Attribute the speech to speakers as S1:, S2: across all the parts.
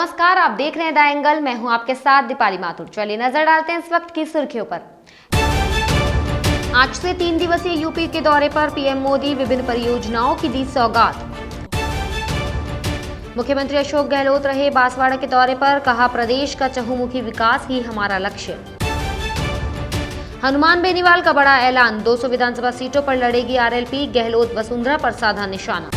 S1: नमस्कार, आप देख रहे हैं द एंगल। मैं हूं आपके साथ दीपाली माथुर। चलिए नजर डालते हैं इस वक्त की सुर्खियों पर। आज से 3 दिवसीय यूपी के दौरे पर पीएम मोदी, विभिन्न परियोजनाओं की दी सौगात। मुख्यमंत्री अशोक गहलोत रहे बांसवाड़ा के दौरे पर, कहा प्रदेश का चहुमुखी विकास ही हमारा लक्ष्य। हनुमान बेनीवाल का बड़ा ऐलान, 200 विधानसभा सीटों पर लड़ेगी आरएलपी, गहलोत वसुंधरा पर साधा निशाना।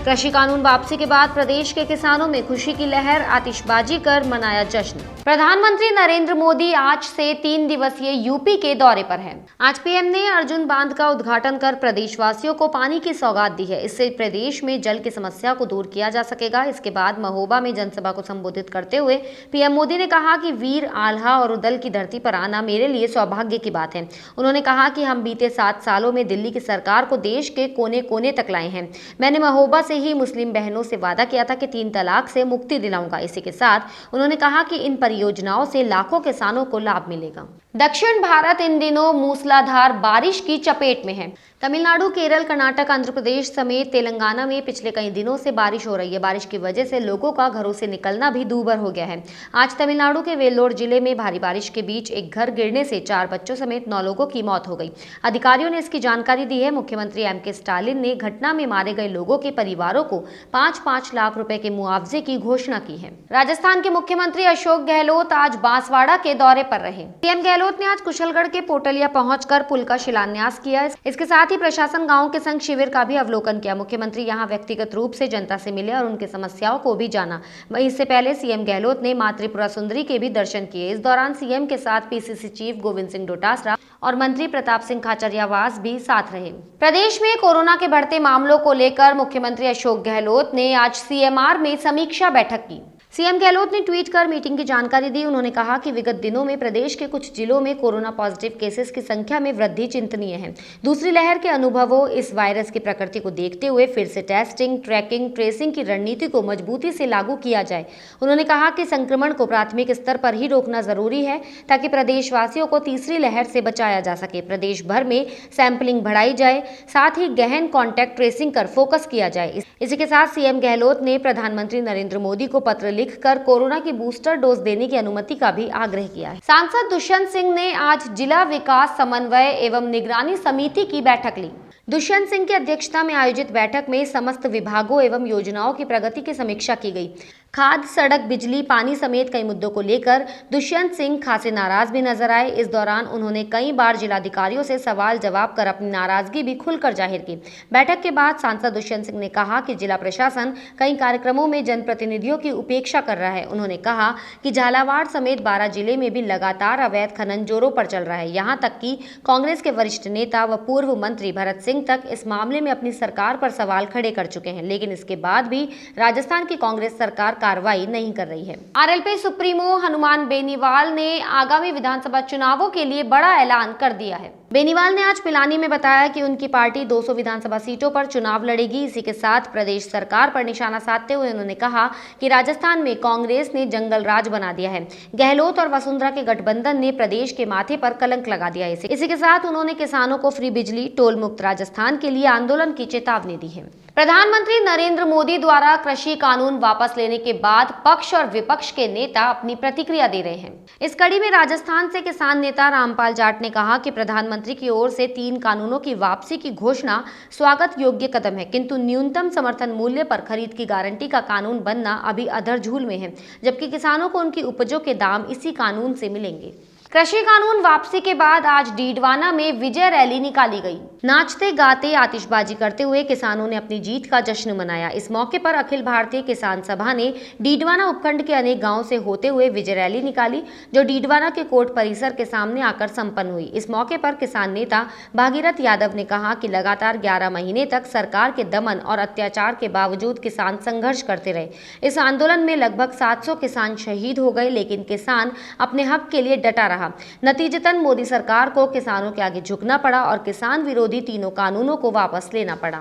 S1: कृषि कानून वापसी के बाद प्रदेश के किसानों में खुशी की लहर, आतिशबाजी कर मनाया जश्न। प्रधानमंत्री नरेंद्र मोदी आज से 3 दिवसीय यूपी के दौरे पर हैं। आज पीएम ने अर्जुन बांध का उद्घाटन कर प्रदेशवासियों को पानी की सौगात दी है। इससे प्रदेश में जल की समस्या को दूर किया जा सकेगा। इसके बाद महोबा में जनसभा को संबोधित करते हुए पीएम मोदी ने कहा कि वीर, आल्हा और उदल की धरती पर आना मेरे लिए सौभाग्य की बात है। उन्होंने कहा कि हम बीते 7 सालों में दिल्ली की सरकार को देश के कोने कोने तक लाए हैं। मैंने महोबा से ही मुस्लिम बहनों से वादा किया था कि 3 तलाक से मुक्ति दिलाऊंगा। इसी के साथ उन्होंने कहा कि इन परियोजनाओं से लाखों किसानों को लाभ मिलेगा। दक्षिण भारत इन दिनों मूसलाधार बारिश की चपेट में है। तमिलनाडु, केरल, कर्नाटक, आंध्र प्रदेश समेत तेलंगाना में पिछले कई दिनों से बारिश हो रही है। बारिश की वजह से लोगों का घरों से निकलना भी दूभर हो गया है। आज तमिलनाडु के वेल्लोर जिले में भारी बारिश के बीच एक घर गिरने से 4 बच्चों समेत 9 लोगों की मौत हो गई। अधिकारियों ने इसकी जानकारी दी है। मुख्यमंत्री एमके स्टालिन ने घटना में मारे गए लोगों के परिवारों को 5-5 लाख रुपए के मुआवजे की घोषणा की है। राजस्थान के मुख्यमंत्री अशोक गहलोत आज बांसवाड़ा के दौरे पर रहे। सीएम गहलोत ने आज कुशलगढ़ के पोटलिया पहुंचकर पुल का शिलान्यास किया। इसके साथ ही प्रशासन गांव के संग शिविर का भी अवलोकन किया। मुख्यमंत्री यहां व्यक्तिगत रूप से जनता से मिले और उनकी समस्याओं को भी जाना। वहीं इससे पहले सीएम गहलोत ने मां त्रिपुरा सुंदरी के भी दर्शन किए। इस दौरान सीएम के साथ पीसीसी चीफ गोविंद सिंह डोटासरा और मंत्री प्रताप सिंह खाचरियावास भी साथ रहे। प्रदेश में कोरोना के बढ़ते मामलों को लेकर मुख्यमंत्री अशोक गहलोत ने आज सीएमआर में समीक्षा बैठक की। सीएम गहलोत ने ट्वीट कर मीटिंग की जानकारी दी। उन्होंने कहा कि विगत दिनों में प्रदेश के कुछ जिलों में कोरोना पॉजिटिव केसेस की संख्या में वृद्धि चिंतनीय है। दूसरी लहर के अनुभवों, इस वायरस की प्रकृति को देखते हुए फिर से टेस्टिंग, ट्रैकिंग, ट्रेसिंग की रणनीति को मजबूती से लागू किया जाए। उन्होंने कहा कि संक्रमण को प्राथमिक स्तर पर ही रोकना जरूरी है ताकि प्रदेशवासियों को तीसरी लहर से बचाया जा सके। प्रदेश भर में सैंपलिंग बढ़ाई जाए, साथ ही गहन कॉन्टैक्ट ट्रेसिंग कर फोकस किया जाए। इसी के साथ सीएम गहलोत ने प्रधानमंत्री नरेंद्र मोदी को पत्र लिखकर कोरोना की बूस्टर डोज देने की अनुमति का भी आग्रह किया है। सांसद दुष्यंत सिंह ने आज जिला विकास समन्वय एवं निगरानी समिति की बैठक ली। दुष्यंत सिंह की अध्यक्षता में आयोजित बैठक में समस्त विभागों एवं योजनाओं की प्रगति की समीक्षा की गई। खाद, सड़क, बिजली, पानी समेत कई मुद्दों को लेकर दुष्यंत सिंह खासे नाराज भी नजर आए। इस दौरान उन्होंने कई बार जिलाधिकारियों से सवाल जवाब कर अपनी नाराजगी भी खुलकर जाहिर की। बैठक के बाद सांसद दुष्यंत सिंह ने कहा कि जिला प्रशासन कई कार्यक्रमों में जनप्रतिनिधियों की उपेक्षा कर रहा है। उन्होंने कहा कि झालावाड़ समेत 12 जिले में भी लगातार अवैध खनन जोरों पर चल रहा है। यहाँ तक कि कांग्रेस के वरिष्ठ नेता व पूर्व मंत्री भरत सिंह तक इस मामले में अपनी सरकार पर सवाल खड़े कर चुके हैं, लेकिन इसके बाद भी राजस्थान की कांग्रेस सरकार कार्रवाई नहीं कर रही है। आरएलपी सुप्रीमो हनुमान बेनीवाल ने आगामी विधानसभा चुनावों के लिए बड़ा ऐलान कर दिया है। बेनीवाल ने आज पिलानी में बताया कि उनकी पार्टी 200 विधानसभा सीटों पर चुनाव लड़ेगी। इसी के साथ प्रदेश सरकार पर निशाना साधते हुए उन्होंने कहा कि राजस्थान में कांग्रेस ने जंगल राज बना दिया है। गहलोत और वसुंधरा के गठबंधन ने प्रदेश के माथे पर कलंक लगा दिया है। इसी के साथ उन्होंने किसानों को फ्री बिजली, टोल मुक्त राजस्थान के लिए आंदोलन की चेतावनी दी है। प्रधानमंत्री नरेंद्र मोदी द्वारा कृषि कानून वापस लेने के बाद पक्ष और विपक्ष के नेता अपनी प्रतिक्रिया दे रहे हैं। इस कड़ी में राजस्थान से किसान नेता रामपाल जाट ने कहा कि प्रधानमंत्री की ओर से 3 कानूनों की वापसी की घोषणा स्वागत योग्य कदम है, किंतु न्यूनतम समर्थन मूल्य पर खरीद की गारंटी का कानून बनना अभी अधर झूल में है, जबकि किसानों को उनकी उपजों के दाम इसी कानून से मिलेंगे। कृषि कानून वापसी के बाद आज डीडवाना में विजय रैली निकाली गई। नाचते गाते आतिशबाजी करते हुए किसानों ने अपनी जीत का जश्न मनाया। इस मौके पर अखिल भारतीय किसान सभा ने डीडवाना उपखंड के अनेक गांवों से होते हुए विजय रैली निकाली, जो डीडवाना के कोर्ट परिसर के सामने आकर संपन्न हुई। इस मौके पर किसान नेता भागीरथ यादव ने कहा कि लगातार 11 महीने तक सरकार के दमन और अत्याचार के बावजूद किसान संघर्ष करते रहे। इस आंदोलन में लगभग 700 किसान शहीद हो गए, लेकिन किसान अपने हक के लिए डटा रहा। नतीजतन मोदी सरकार को किसानों के आगे झुकना पड़ा और किसान विरोधी तीनों कानूनों को वापस लेना पड़ा।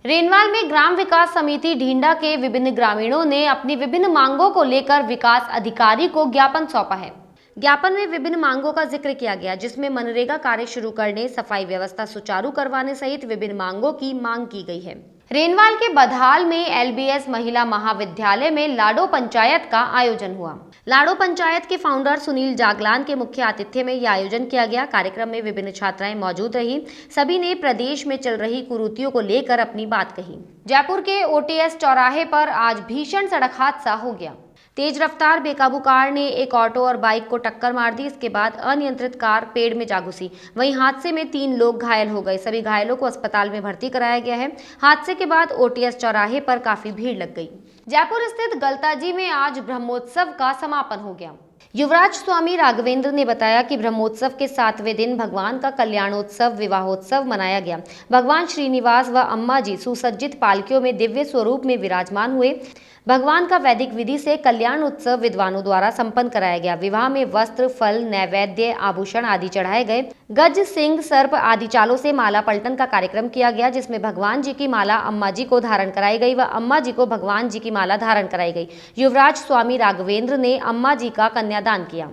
S1: रेनवाल में ग्राम विकास समिति ढींडा के विभिन्न ग्रामीणों ने अपनी विभिन्न मांगों को लेकर विकास अधिकारी को ज्ञापन सौंपा है। ज्ञापन में विभिन्न मांगों का जिक्र किया गया, जिसमें मनरेगा कार्य शुरू करने, सफाई व्यवस्था सुचारू करवाने सहित विभिन्न मांगों की मांग की गई है। रेनवाल के बधाल में एलबीएस महिला महाविद्यालय में लाडो पंचायत का आयोजन हुआ। लाडो पंचायत के फाउंडर सुनील जागलान के मुख्य आतिथ्य में यह आयोजन किया गया। कार्यक्रम में विभिन्न छात्राएं मौजूद रही। सभी ने प्रदेश में चल रही कुरीतियों को लेकर अपनी बात कही। जयपुर के ओटीएस चौराहे पर आज भीषण सड़क हादसा हो गया। तेज रफ्तार बेकाबू कार ने एक ऑटो और बाइक को टक्कर मार दी। इसके बाद अनियंत्रित कार पेड़ में जा घुसी। वहीं हादसे में 3 लोग घायल हो गए। सभी घायलों को अस्पताल में भर्ती कराया गया है। हादसे के बाद ओटीएस चौराहे पर काफी भीड़ लग गई। जयपुर स्थित गलताजी में आज ब्रह्मोत्सव का समापन हो गया। युवराज स्वामी राघवेंद्र ने बताया कि ब्रह्मोत्सव के 7वें दिन भगवान का कल्याणोत्सव विवाहोत्सव मनाया गया। भगवान श्रीनिवास व अम्मा जी सुसज्जित पालकियों में दिव्य स्वरूप में विराजमान हुए। भगवान का वैदिक विधि से कल्याण उत्सव विद्वानों द्वारा संपन्न कराया गया। विवाह में वस्त्र, फल, नैवेद्य, आभूषण आदि चढ़ाए गए। गज, सिंह, सर्प आदि चालों से माला पलटन का कार्यक्रम किया गया, जिसमें भगवान जी की माला अम्मा जी को धारण कराई गई व अम्मा जी को भगवान जी की माला धारण कराई गई। युवराज स्वामी राघवेंद्र ने अम्मा जी का कन्यादान किया।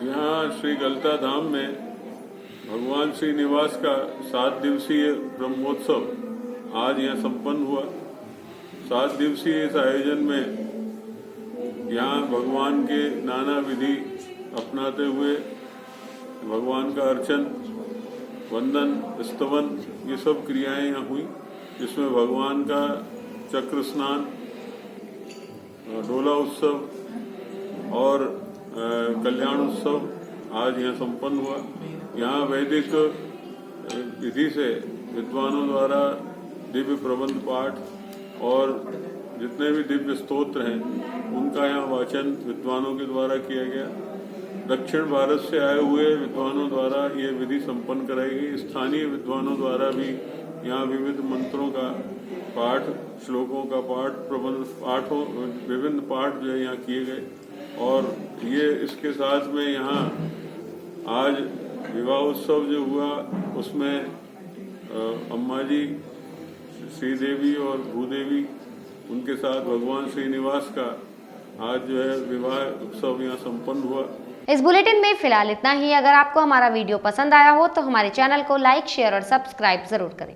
S2: यहाँ श्री गलता धाम में भगवान श्रीनिवास का 7 दिवसीय ब्रह्मोत्सव आज यहाँ संपन्न हुआ। 7 दिवसीय इस आयोजन में यहाँ भगवान के नाना विधि अपनाते हुए भगवान का अर्चन, वंदन, स्तवन ये सब क्रियाएं यहाँ हुई, जिसमें भगवान का चक्र स्नान, डोला उत्सव और कल्याण उत्सव आज यहाँ संपन्न हुआ। यहाँ वैदिक विधि से विद्वानों द्वारा दिव्य प्रबंध पाठ और जितने भी दिव्य स्तोत्र हैं उनका यहाँ वाचन विद्वानों के द्वारा किया गया। दक्षिण भारत से आए हुए विद्वानों द्वारा ये विधि संपन्न कराई गई। स्थानीय विद्वानों द्वारा भी यहाँ विविध मंत्रों का पाठ, श्लोकों का पाठ, प्रबंध पाठों, विभिन्न पाठ जो है यहाँ किए गए। और ये इसके साथ में यहाँ आज विवाह उत्सव जो हुआ उसमें अम्मा जी, श्रीदेवी और भूदेवी, उनके साथ भगवान श्रीनिवास का आज जो है विवाह उत्सव यहाँ संपन्न हुआ।
S1: इस बुलेटिन में फिलहाल इतना ही। अगर आपको हमारा वीडियो पसंद आया हो तो हमारे चैनल को लाइक, शेयर और सब्सक्राइब जरूर करें।